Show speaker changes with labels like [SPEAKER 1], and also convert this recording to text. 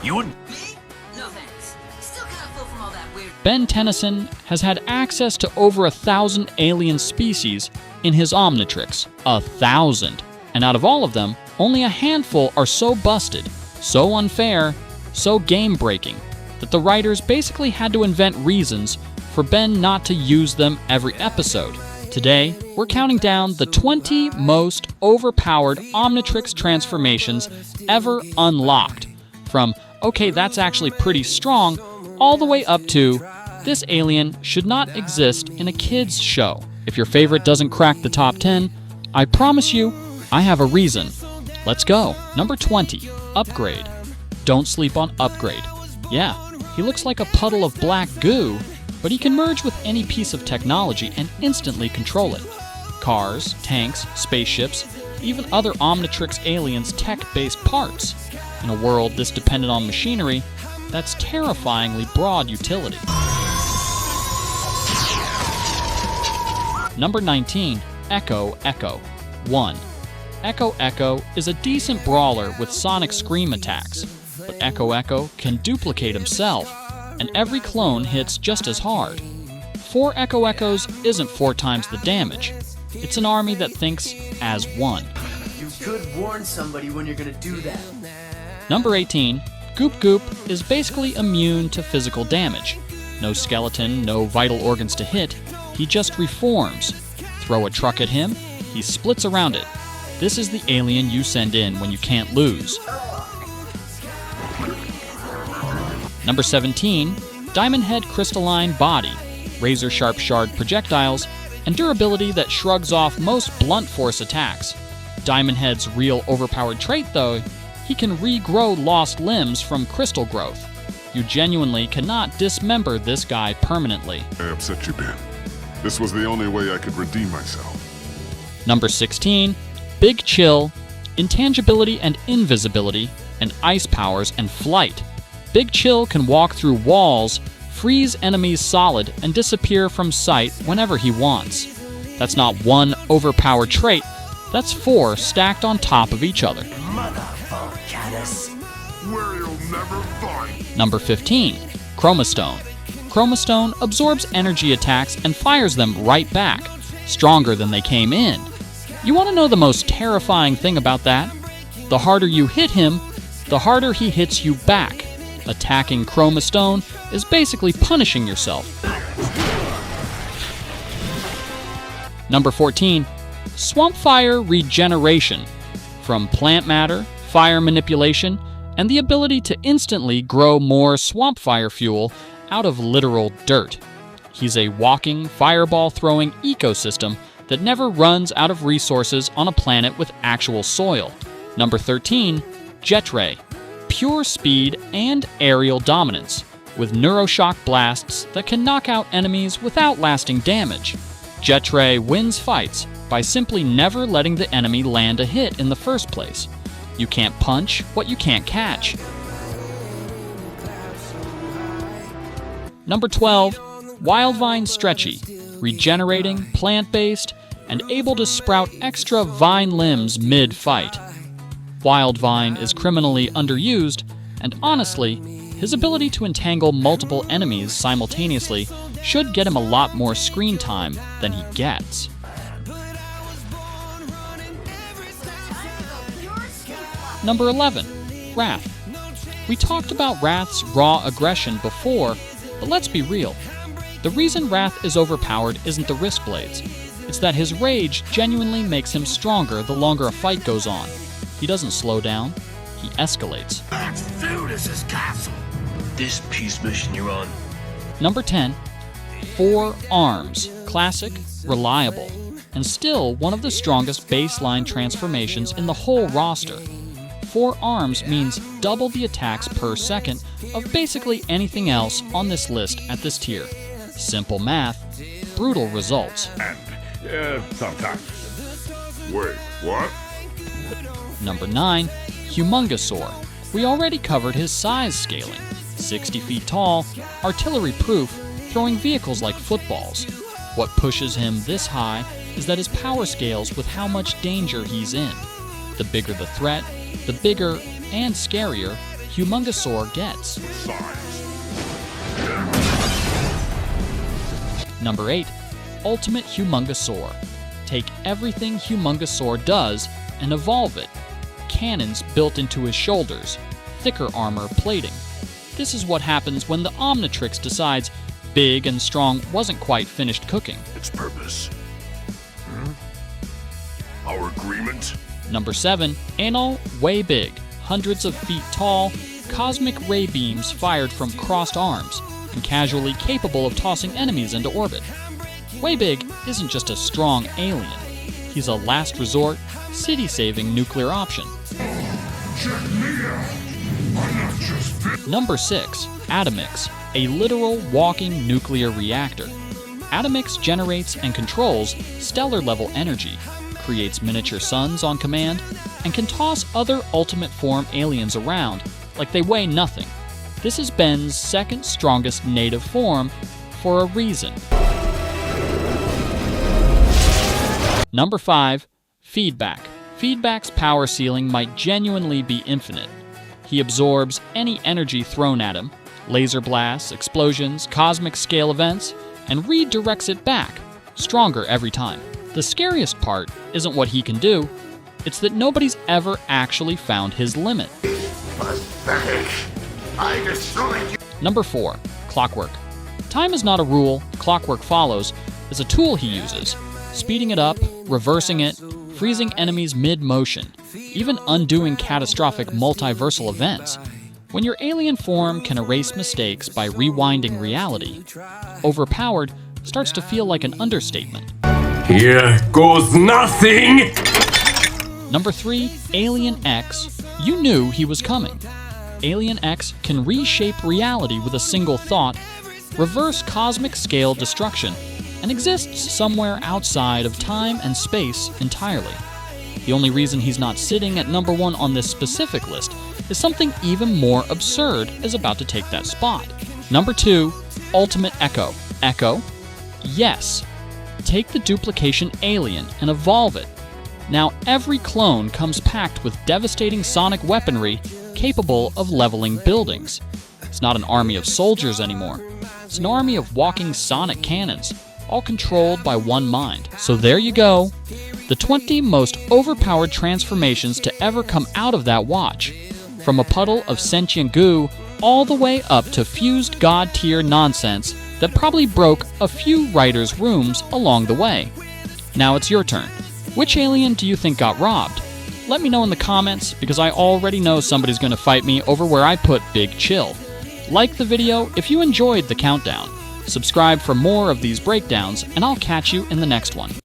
[SPEAKER 1] You wouldn't...
[SPEAKER 2] Me? No thanks. Still kind of full from all that weird...
[SPEAKER 3] Ben Tennyson has had access to over 1,000 alien species in his Omnitrix. 1,000. And out of all of them, only a handful are so busted, so unfair, so game-breaking, that the writers basically had to invent reasons for Ben not to use them every episode. Today, we're counting down the 20 most overpowered Omnitrix transformations ever unlocked. From, okay, that's actually pretty strong, all the way up to, this alien should not exist in a kid's show. If your favorite doesn't crack the top 10, I promise you, I have a reason. Let's go. Number 20, Upgrade. Don't sleep on Upgrade. Yeah, he looks like a puddle of black goo, but he can merge with any piece of technology and instantly control it. Cars, tanks, spaceships, even other Omnitrix aliens' tech-based parts. In a world this dependent on machinery, that's terrifyingly broad utility. Number 19, Echo Echo 1. Echo Echo is a decent brawler with sonic scream attacks, but Echo Echo can duplicate himself, and every clone hits just as hard. 4 Echo Echoes isn't 4 times the damage. It's an army that thinks as one.
[SPEAKER 4] You could warn somebody when you're gonna do that.
[SPEAKER 3] Number 18, Goop Goop is basically immune to physical damage. No skeleton, no vital organs to hit, he just reforms. Throw a truck at him, he splits around it. This is the alien you send in when you can't lose. Number 17, Diamond Head Crystalline Body, razor-sharp shard projectiles, and durability that shrugs off most blunt force attacks. Diamond Head's real overpowered trait, though, he can regrow lost limbs from crystal growth. You genuinely cannot dismember this guy permanently.
[SPEAKER 5] I upset you, Ben. This was the only way I could redeem myself.
[SPEAKER 3] Number 16, Big Chill, intangibility and invisibility, and ice powers and flight. Big Chill can walk through walls, freeze enemies solid, and disappear from sight whenever he wants. That's not one overpowered trait, that's 4 stacked on top of each other.
[SPEAKER 5] Where you'll never find.
[SPEAKER 3] Number 15, Chromastone. Chromastone absorbs energy attacks and fires them right back, stronger than they came in. You want to know the most terrifying thing about that? The harder you hit him, the harder he hits you back. Attacking Chromastone is basically punishing yourself. Number 14, Swampfire Regeneration. From plant matter, fire manipulation, and the ability to instantly grow more Swampfire fuel out of literal dirt. He's a walking, fireball-throwing ecosystem that never runs out of resources on a planet with actual soil. Number 13, Jetray. Pure speed and aerial dominance, with neuroshock blasts that can knock out enemies without lasting damage. Jetray wins fights by simply never letting the enemy land a hit in the first place. You can't punch what you can't catch. Number 12, Wildvine Stretchy. Regenerating, plant-based, and able to sprout extra vine limbs mid-fight. Wildvine is criminally underused, and honestly, his ability to entangle multiple enemies simultaneously should get him a lot more screen time than he gets. Number 11, Wrath. We talked about Wrath's raw aggression before, but let's be real. The reason Wrath is overpowered isn't the wrist blades. It's that his rage genuinely makes him stronger the longer a fight goes on. He doesn't slow down, he escalates.
[SPEAKER 1] Let's do this castle. This peace mission you're on.
[SPEAKER 3] Number 10, 4 Arms. Classic, reliable, and still one of the strongest baseline transformations in the whole roster. 4 Arms means double the attacks per second of basically anything else on this list at this tier. Simple math, brutal results.
[SPEAKER 5] And, sometimes. Wait, what?
[SPEAKER 3] Number 9, Humongousaur. We already covered his size scaling. 60 feet tall, artillery-proof, throwing vehicles like footballs. What pushes him this high is that his power scales with how much danger he's in. The bigger the threat, the bigger and scarier Humongosaur gets.
[SPEAKER 5] Size.
[SPEAKER 3] Number 8. Ultimate Humongosaur. Take everything Humongosaur does and evolve it. Cannons built into his shoulders, thicker armor plating. This is what happens when the Omnitrix decides big and strong wasn't quite finished cooking.
[SPEAKER 1] Its purpose. Our agreement?
[SPEAKER 3] Number 7. Anal Way Big. Hundreds of feet tall, cosmic ray beams fired from crossed arms, and casually capable of tossing enemies into orbit. Way Big isn't just a strong alien. He's a last resort, city-saving nuclear option. Number 6. Atomix, a literal walking nuclear reactor. Atomix generates and controls stellar-level energy, creates miniature suns on command, and can toss other Ultimate Form aliens around like they weigh nothing. This is Ben's second strongest native form for a reason. Number 5. Feedback. Feedback's power ceiling might genuinely be infinite. He absorbs any energy thrown at him, laser blasts, explosions, cosmic scale events, and redirects it back, stronger every time. The scariest part isn't what he can do, it's that nobody's ever actually found his limit.
[SPEAKER 1] Pathetic. I destroyed you.
[SPEAKER 3] Number 4. Clockwork. Time is not a rule, clockwork follows, is a tool he uses, speeding it up, reversing it, freezing enemies mid-motion, even undoing catastrophic multiversal events. When your alien form can erase mistakes by rewinding reality, overpowered starts to feel like an understatement.
[SPEAKER 6] Here goes nothing!
[SPEAKER 3] Number 3. Alien X. You knew he was coming. Alien X can reshape reality with a single thought, reverse cosmic scale destruction, and exists somewhere outside of time and space entirely. The only reason he's not sitting at number 1 on this specific list is something even more absurd is about to take that spot. Number 2. Ultimate Echo. Echo? Yes. Take the duplication alien and evolve it. Now every clone comes packed with devastating sonic weaponry capable of leveling buildings. It's not an army of soldiers anymore. It's an army of walking sonic cannons, all controlled by one mind. So there you go. The 20 most overpowered transformations to ever come out of that watch. From a puddle of sentient goo all the way up to fused god tier nonsense that probably broke a few writers' rooms along the way. Now it's your turn. Which alien do you think got robbed? Let me know in the comments, because I already know somebody's going to fight me over where I put Big Chill. Like the video if you enjoyed the countdown. Subscribe for more of these breakdowns, and I'll catch you in the next one.